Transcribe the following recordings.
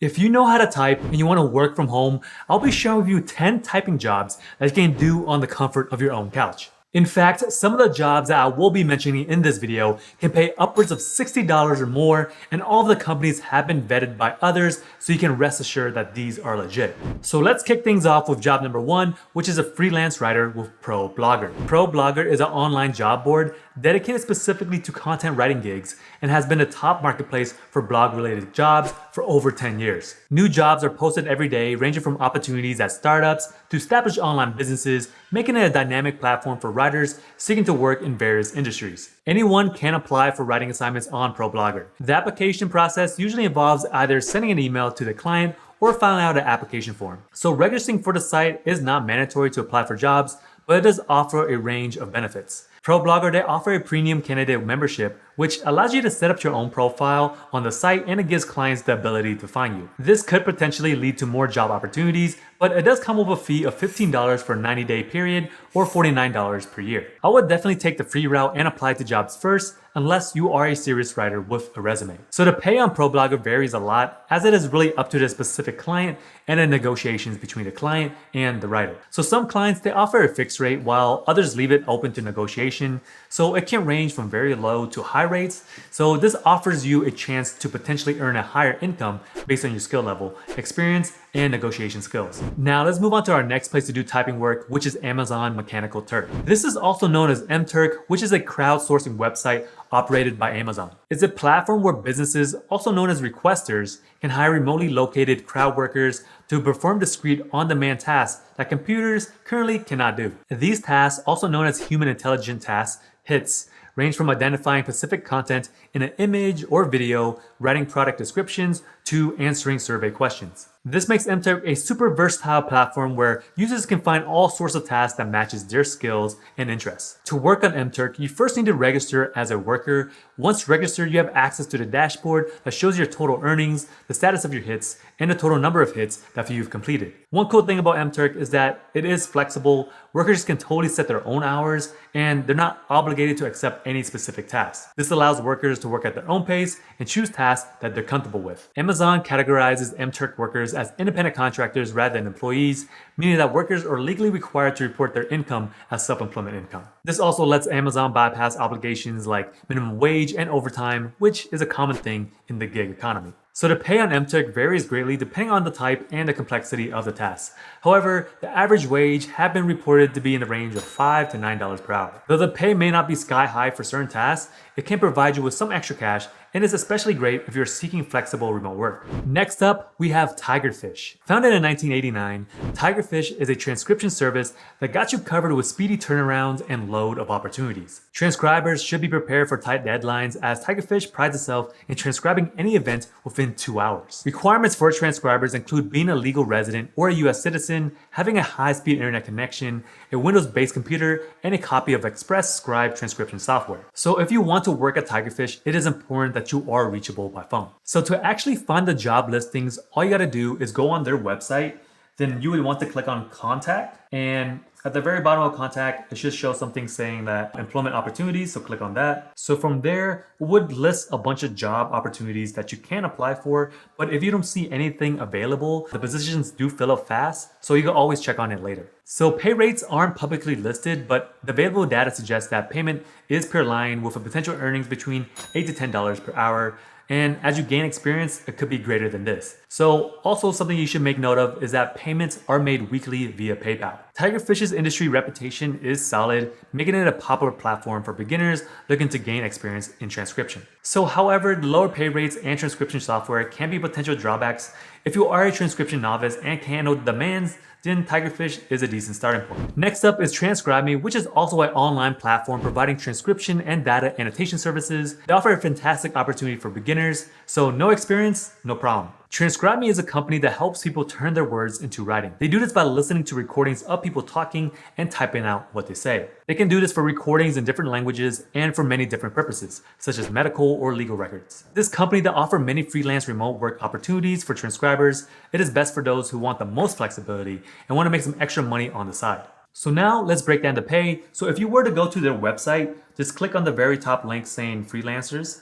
If you know how to type and you want to work from home, I'll be sharing with you 10 typing jobs that you can do on the comfort of your own couch. In fact, some of the jobs that I will be mentioning in this video can pay upwards of $60 or more, and all of the companies have been vetted by others, so you can rest assured that these are legit. So let's kick things off with job number one, which is a freelance writer with ProBlogger. ProBlogger is an online job board dedicated specifically to content writing gigs and has been a top marketplace for blog related jobs for over 10 years. New jobs are posted every day, ranging from opportunities at startups to established online businesses, making it a dynamic platform for writers seeking to work in various industries. Anyone can apply for writing assignments on ProBlogger. The application process usually involves either sending an email to the client or filling out an application form. So registering for the site is not mandatory to apply for jobs, but it does offer a range of benefits. ProBlogger, they offer a premium candidate membership, which allows you to set up your own profile on the site, and it gives clients the ability to find you. This could potentially lead to more job opportunities, but it does come with a fee of $15 for a 90-day period or $49 per year. I would definitely take the free route and apply to jobs first, unless you are a serious writer with a resume. So the pay on ProBlogger varies a lot, as it is really up to the specific client and the negotiations between the client and the writer. So some clients, they offer a fixed rate, while others leave it open to negotiation. So it can range from very low to high rates. So this offers you a chance to potentially earn a higher income based on your skill level, experience, and negotiation skills. Now let's move on to our next place to do typing work, which is Amazon Mechanical Turk. This is also known as MTurk, which is a crowdsourcing website operated by Amazon. It's a platform where businesses, also known as requesters, can hire remotely located crowd workers to perform discrete on-demand tasks that computers currently cannot do. These tasks, also known as human intelligent tasks, HITS, range from identifying specific content in an image or video, writing product descriptions, to answering survey questions. This makes MTurk a super versatile platform where users can find all sorts of tasks that matches their skills and interests. To work on MTurk, you first need to register as a worker. Once registered, you have access to the dashboard that shows your total earnings, the status of your hits, and the total number of hits that you've completed. One cool thing about MTurk is that it is flexible. Workers can totally set their own hours, and they're not obligated to accept any specific tasks. This allows workers to work at their own pace and choose tasks that they're comfortable with. Amazon categorizes MTurk workers as independent contractors rather than employees, meaning that workers are legally required to report their income as self-employment income. This also lets Amazon bypass obligations like minimum wage and overtime, which is a common thing in the gig economy. So the pay on MTurk varies greatly depending on the type and the complexity of the task. However, the average wage have been reported to be in the range of $5 to $9 per hour. Though the pay may not be sky high for certain tasks, it can provide you with some extra cash, and is especially great if you're seeking flexible remote work. Next up, we have Tigerfish. Founded in 1989, Tigerfish is a transcription service that got you covered with speedy turnarounds and load of opportunities. Transcribers should be prepared for tight deadlines, as Tigerfish prides itself in transcribing any event within 2 hours. Requirements for transcribers include being a legal resident or a US citizen, having a high-speed internet connection, a Windows-based computer, and a copy of Express Scribe transcription software. So if you want to work at Tigerfish, it is important that you are reachable by phone. So to actually find the job listings, all you gotta do is go on their website. Then you would want to click on contact, and at the very bottom of contact, it should show something saying that employment opportunities, so click on that. So from there, it would list a bunch of job opportunities that you can apply for, but if you don't see anything available, the positions do fill up fast, so you can always check on it later. So pay rates aren't publicly listed, but the available data suggests that payment is per line with a potential earnings between $8 to $10 per hour. And as you gain experience, it could be greater than this. So also something you should make note of is that payments are made weekly via PayPal. Tigerfish's industry reputation is solid, making it a popular platform for beginners looking to gain experience in transcription. So however, the lower pay rates and transcription software can be potential drawbacks. If you are a transcription novice and can't handle the demands, then Tigerfish is a decent starting point. Next up is TranscribeMe, which is also an online platform providing transcription and data annotation services. They offer a fantastic opportunity for beginners, so no experience, no problem. TranscribeMe is a company that helps people turn their words into writing. They do this by listening to recordings of people talking and typing out what they say. They can do this for recordings in different languages and for many different purposes, such as medical or legal records. This company that offers many freelance remote work opportunities for transcribers, it is best for those who want the most flexibility and want to make some extra money on the side. So now let's break down the pay. So if you were to go to their website, just click on the very top link saying freelancers.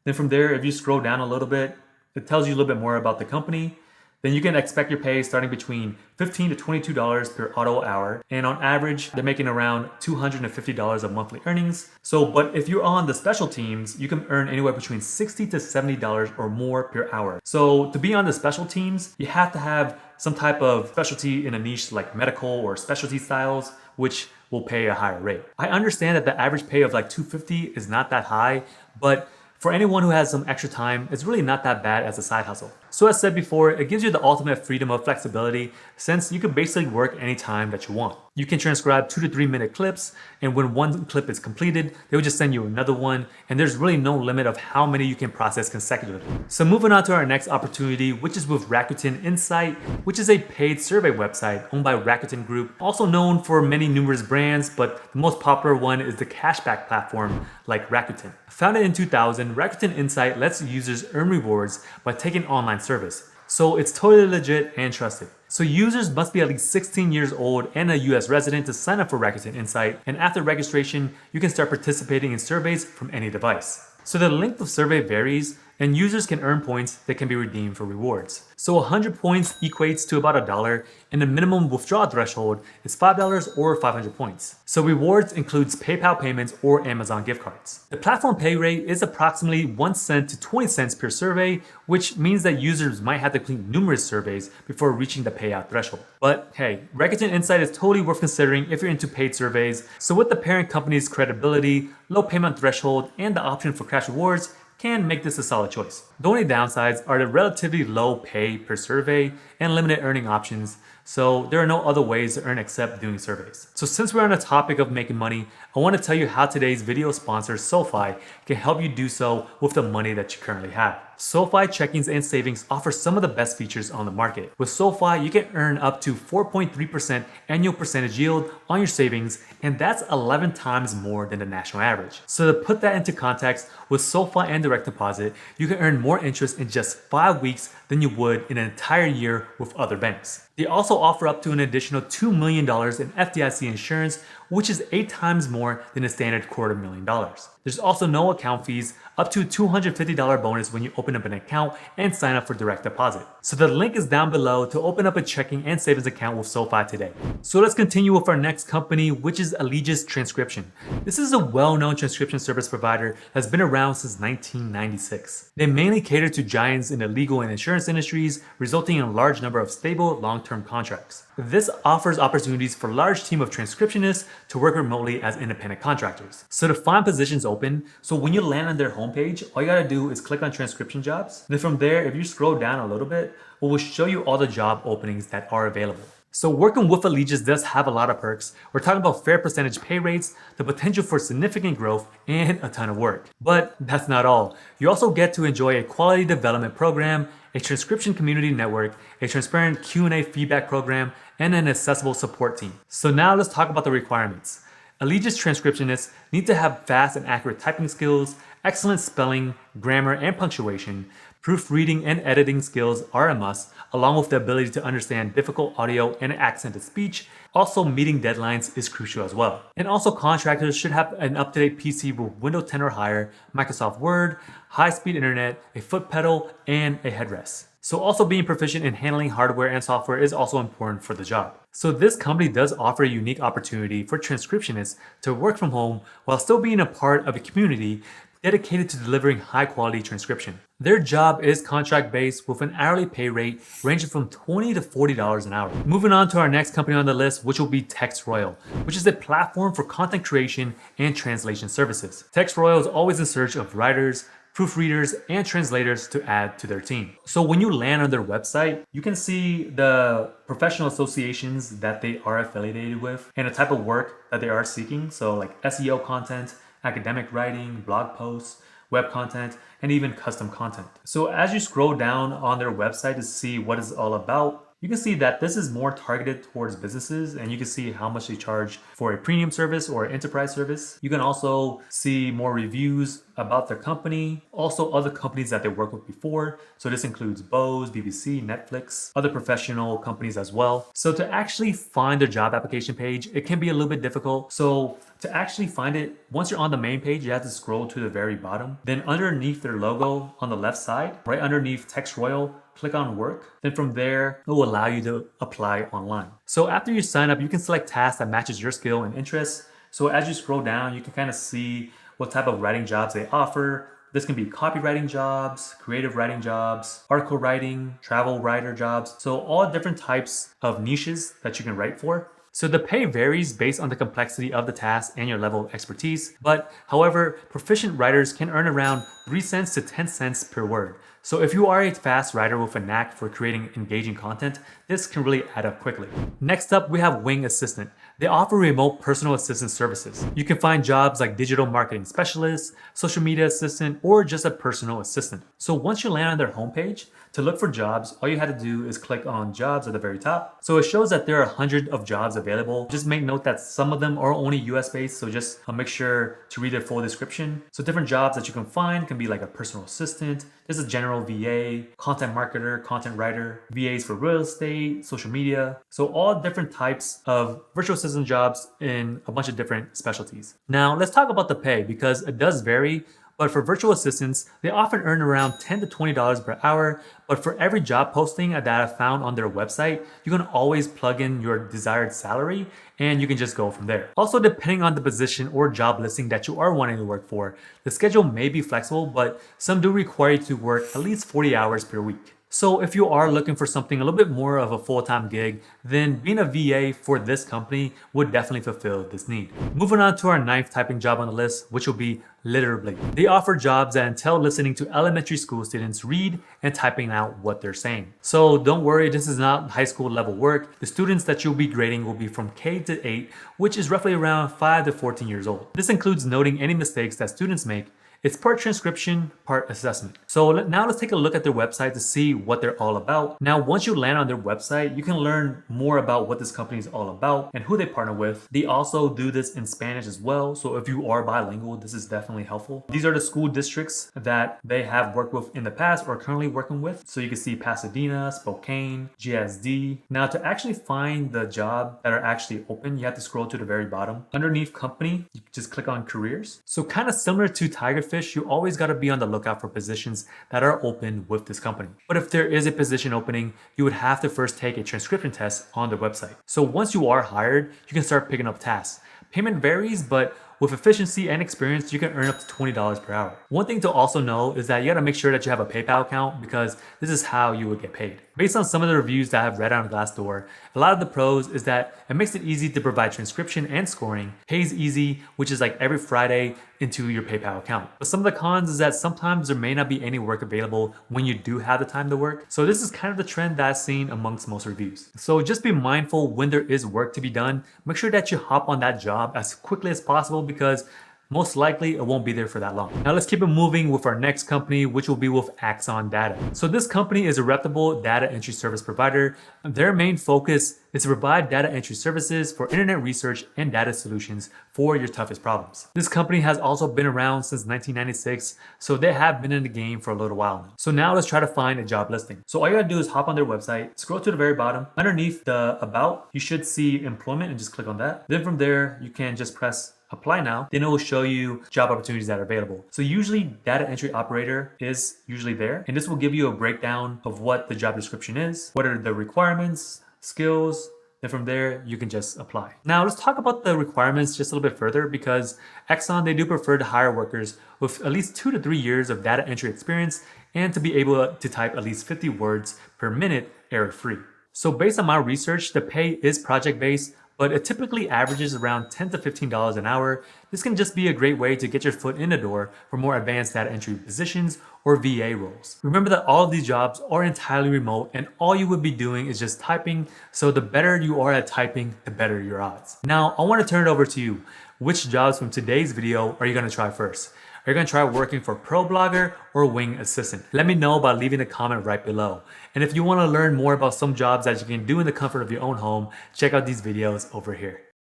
Then from there, if you scroll down a little bit, It tells you a little bit more about the company. Then you can expect your pay starting between $15 to $22 per auto hour. And on average, they're making around $250 of monthly earnings. But if you're on the special teams, you can earn anywhere between $60 to $70 or more per hour. So to be on the special teams, you have to have some type of specialty in a niche like medical or specialty styles, which will pay a higher rate. I understand that the average pay of like $250 is not that high, but for anyone who has some extra time, it's really not that bad as a side hustle. So as said before, it gives you the ultimate freedom of flexibility since you can basically work anytime that you want. You can transcribe 2 to 3 minute clips, and when one clip is completed, they will just send you another one, and there's really no limit of how many you can process consecutively. So moving on to our next opportunity, which is with Rakuten Insight, which is a paid survey website owned by Rakuten Group, also known for many numerous brands, but the most popular one is the cashback platform like Rakuten. Founded in 2000, Rakuten Insight lets users earn rewards by taking online service. So it's totally legit and trusted. So users must be at least 16 years old and a US resident to sign up for Rakuten Insight, and after registration, you can start participating in surveys from any device. So the length of survey varies, and users can earn points that can be redeemed for rewards. So 100 points equates to about $1, and the minimum withdrawal threshold is $5 or 500 points. So rewards includes PayPal payments or Amazon gift cards. The platform pay rate is approximately 1 cent to 20 cents per survey, which means that users might have to complete numerous surveys before reaching the payout threshold. But hey, Rakuten Insight is totally worth considering if you're into paid surveys. So with the parent company's credibility, low payment threshold, and the option for cash rewards, can make this a solid choice. The only downsides are the relatively low pay per survey and limited earning options, so there are no other ways to earn except doing surveys. So since we're on the topic of making money, I want to tell you how today's video sponsor, SoFi, can help you do so with the money that you currently have. SoFi checkings and savings offer some of the best features on the market. With SoFi, you can earn up to 4.3% annual percentage yield on your savings, and that's 11 times more than the national average. So to put that into context, with SoFi and direct deposit, you can earn more interest in just 5 weeks than you would in an entire year with other banks. They also offer up to an additional $2 million in FDIC insurance, which is 8 times more than a standard $250,000. There's also no account fees, up to a $250 bonus when you open up an account and sign up for direct deposit. So the link is down below to open up a checking and savings account with SoFi today. So let's continue with our next company, which is Allegis Transcription. This is a well-known transcription service provider that's been around since 1996. They mainly cater to giants in the legal and insurance industries, resulting in a large number of stable, long-term contracts. This offers opportunities for a large team of transcriptionists to work remotely as independent contractors. So to find positions open, so when you land on their homepage, all you gotta do is click on transcription jobs. Then from there, if you scroll down a little bit, it will show you all the job openings that are available. So working with Allegis does have a lot of perks. We're talking about fair percentage pay rates, the potential for significant growth, and a ton of work. But that's not all. You also get to enjoy a quality development program, a transcription community network, a transparent Q&A feedback program, and an accessible support team. So now let's talk about the requirements. Allegis transcriptionists need to have fast and accurate typing skills, excellent spelling, grammar, and punctuation. Proofreading and editing skills are a must, along with the ability to understand difficult audio and accented speech. Also, meeting deadlines is crucial as well. And also, contractors should have an up-to-date PC with Windows 10 or higher, Microsoft Word, high-speed internet, a foot pedal, and a headrest. So also being proficient in handling hardware and software is also important for the job. So this company does offer a unique opportunity for transcriptionists to work from home while still being a part of a community dedicated to delivering high-quality transcription. Their job is contract-based with an hourly pay rate ranging from $20 to $40 an hour. Moving on to our next company on the list, which will be TextRoyal, which is a platform for content creation and translation services. TextRoyal is always in search of writers, proofreaders, and translators to add to their team. So when you land on their website, you can see the professional associations that they are affiliated with and the type of work that they are seeking. So like SEO content, academic writing, blog posts, web content, and even custom content. So as you scroll down on their website to see what it's all about, you can see that this is more targeted towards businesses, and you can see how much they charge for a premium service or enterprise service. You can also see more reviews about their company, also other companies that they worked with before. So this includes Bose, BBC, Netflix, other professional companies as well. So to actually find their job application page, it can be a little bit difficult. So to actually find it, once you're on the main page, you have to scroll to the very bottom. Then underneath their logo on the left side, right underneath Text Royal, click on work. Then from there, it will allow you to apply online. So after you sign up, you can select tasks that matches your skill and interests. So as you scroll down, you can kind of see what type of writing jobs they offer. This can be copywriting jobs, creative writing jobs, article writing, travel writer jobs. So all different types of niches that you can write for. So the pay varies based on the complexity of the task and your level of expertise. But however, proficient writers can earn around 3 cents to 10 cents per word. So if you are a fast writer with a knack for creating engaging content, this can really add up quickly. Next up, we have Wing Assistant. They offer remote personal assistant services. You can find jobs like digital marketing specialist, social media assistant, or just a personal assistant. So once you land on their homepage, to look for jobs, all you had to do is click on jobs at the very top. So it shows that there are hundreds of jobs available. Just make note that some of them are only US based, so just make sure to read their full description. So different jobs that you can find can be like a personal assistant, there's a general VA, content marketer, content writer, VAs for real estate, social media. So all different types of virtual assistant jobs in a bunch of different specialties. Now let's talk about the pay because it does vary. But for virtual assistants, they often earn around $10 to $20 per hour. But for every job posting that I found on their website, you can always plug in your desired salary and you can just go from there. Also, depending on the position or job listing that you are wanting to work for, the schedule may be flexible, but some do require you to work at least 40 hours per week. So if you are looking for something a little bit more of a full-time gig, then being a VA for this company would definitely fulfill this need. Moving on to our 9th typing job on the list, which will be Literally. They offer jobs that entail listening to elementary school students read and typing out what they're saying. So don't worry, this is not high school level work. The students that you'll be grading will be from K to 8, which is roughly around 5 to 14 years old. This includes noting any mistakes that students make. It's part transcription, part assessment. So now let's take a look at their website to see what they're all about. Now, once you land on their website, you can learn more about what this company is all about and who they partner with. They also do this in Spanish as well. So if you are bilingual, this is definitely helpful. These are the school districts that they have worked with in the past or currently working with. So you can see Pasadena, Spokane, GSD. Now to actually find the job that are actually open, you have to scroll to the very bottom. Underneath company, you just click on careers. So kind of similar to Tigerfish, you always got to be on the lookout for positions that are open with this company. But if there is a position opening, you would have to first take a transcription test on their website. So once you are hired, you can start picking up tasks. Payment varies, but with efficiency and experience, you can earn up to $20 per hour. One thing to also know is that you gotta make sure that you have a PayPal account because this is how you would get paid. Based on some of the reviews that I've read on Glassdoor, a lot of the pros is that it makes it easy to provide transcription and scoring, pays easy, which is like every Friday into your PayPal account. But some of the cons is that sometimes there may not be any work available when you do have the time to work. So this is kind of the trend that I've seen amongst most reviews. So just be mindful when there is work to be done. Make sure that you hop on that job as quickly as possible because most likely it won't be there for that long. Now let's keep it moving with our next company, which will be with Axon Data. So this company is a reputable data entry service provider. Their main focus is to provide data entry services for internet research and data solutions for your toughest problems. This company has also been around since 1996, so they have been in the game for a little while now. So now let's try to find a job listing. So all you gotta do is hop on their website, scroll to the very bottom. Underneath the About, you should see employment and just click on that. Then from there, you can just press apply now, then it will show you job opportunities that are available. So usually data entry operator is usually there, and this will give you a breakdown of what the job description is, what are the requirements, skills, then from there you can just apply. Now let's talk about the requirements just a little bit further because Exxon, they do prefer to hire workers with at least 2 to 3 years of data entry experience and to be able to type at least 50 words per minute error-free. So based on my research, the pay is project-based, but it typically averages around $10 to $15 an hour. This can just be a great way to get your foot in the door for more advanced data entry positions or VA roles. Remember that all of these jobs are entirely remote and all you would be doing is just typing, so the better you are at typing, the better your odds. Now, I want to turn it over to you. Which jobs from today's video are you going to try first? Are you going to try working for ProBlogger or Wing Assistant? Let me know by leaving a comment right below. And if you want to learn more about some jobs that you can do in the comfort of your own home, check out these videos over here.